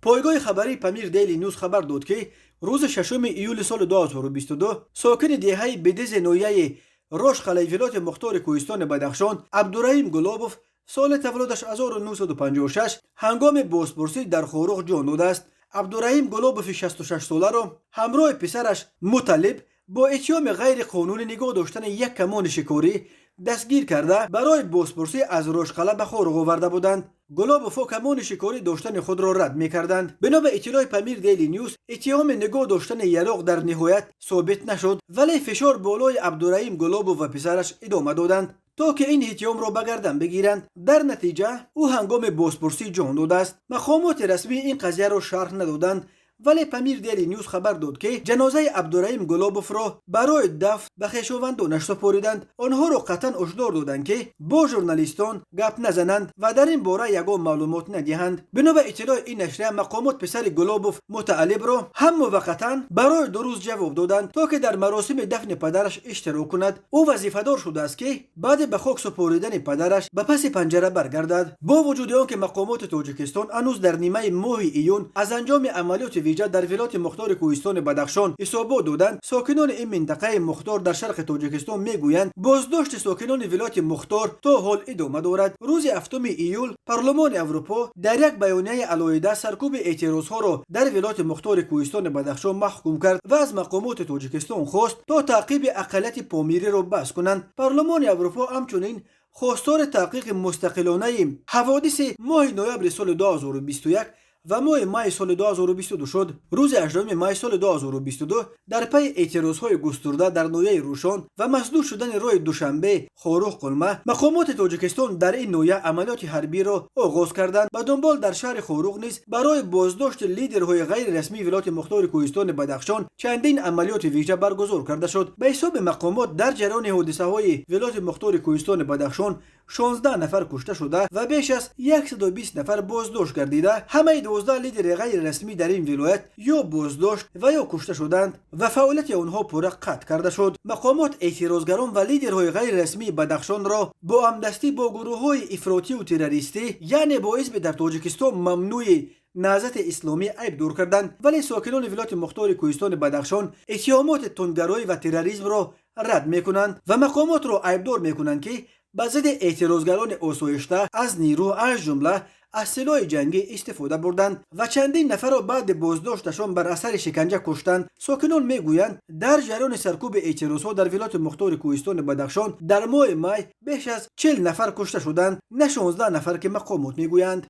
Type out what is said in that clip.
پایگاه خبری پامیر دیلی نیوز خبر داد که روز 6 ایول سال 2022 ساکن دهه بدز نویه روشخلای ولایت مختار کوهستان بدخشان عبدالرحیم گلابوف سال تولدش 1956 هنگام بازپرسی در خوروغ جان داده است. عبدالرحیم گلابوف 66 ساله را همراه پسرش مطلب با اتهام غیر قانونی نگاه داشتن یک کمان شکاری دستگیر کرده برای بازپرسی از روشخلا به خوروغ آورده بودند. گلابوف کمان شکاری داشتن خود را رد می‌کردند. بنا به اطلاع پامیر دیلی نیوز اتهام نگاه داشتن یراق در نهایت ثابت نشد، ولی فشار بالای عبدالرحیم گلابوف و پسرش ادامه دادند تا که این اتهام را به گردن بگیرند. در نتیجه او هنگام بازپرسی جان داده است. مقامات رسمی این قضیه را شرح ندادند، ولی پامیر دیلی نیوز خبر داد که جنازه عبدالرحیم گلابوف را برای دفن به خویشاوندانش سپردند. آنها را قطعا هشدار دادند که با ژورنالیستان گپ نزنند و در این باره یگان معلومات ندهند. بنا به اطلاع این نشریه مقامات پسر گلابوف مطلب را هم موقتا برای 2 روز جواب دادند تا که در مراسم دفن پدرش اشتراک کند. او وظیفه‌دار شده است که بعد به خاک سپردن پدرش به پس پنجره برگردد. با وجود آنکه مقامات تاجیکستان هنوز در نیمه ماه ایون از انجام عملیات ویژه در ولایت مختار کوهستان بدخشان اصابت دادند، ساکنان این منطقه مختار در شرق تاجیکستان میگویند بازداشت ساکنان ولایت مختار تا حال ادامه دارد. روز 7 ایول پارلمان اروپا در یک بیانیه علیحده سرکوب اعتراضها را در ولایت مختار کوهستان بدخشان محکوم کرد و از مقامات تاجیکستان خواست تا تعقیب اقلیت پامیری را بس کنند. پارلمان اروپا همچنین خواستار تحقیق مستقلانه حوادث ماه نوامبر سال 2021 و ماه مای سال 2022 شد. روز 18 مای سال 2022 در پی اعتراضهای گسترده در نویه روشان و مسدود شدن راه دوشنبه خوروغ قلمه، مقامات تاجیکستان در این نویه عملیات حربی را آغاز کردند. به دنبال در شهر خوروغ نیز برای بازداشت لیدرهای غیر رسمی ولایت مختار کوهستان بدخشان چندین عملیات ویژه برگزار کرده شد. به حساب مقامات در جریان حادثه های ولایت مختار کوهستان بدخشان 16 نفر کشته شده و بیش از 120 نفر بازداشت گردیده. همه 12 لیدر غیر رسمی در این ولایت یا بازداشت و یا کشته شدند و فعالیت آنها پوره قطع کرده شد. مقامات اعتراضگران و لیدرهای غیر رسمی بدخشان را با همدستی با گروه‌های افراطی و تروریستی یعنی با حزب در تاجیکستان ممنوع نهضت اسلامی عیب دور کردند، ولی ساکنان ولایت مختار کوهستان بدخشان اتهامات تندگرایی و تروریسم را رد میکنند و مقامات را عیبدار میکنند که به ضد اعتراضگران آسایشته از نیرو از جمله از سلاح جنگی استفاده بردند و چندین نفر را بعد بازداشتشان بر اثر شکنجه کشتند. ساکنان میگویند در جریان سرکوب اعتراضها در ولایت مختار کوهستان بدخشان در ماه مای بیش از 40 نفر کشته شدند، نه 16 نفر که مقامات میگویند.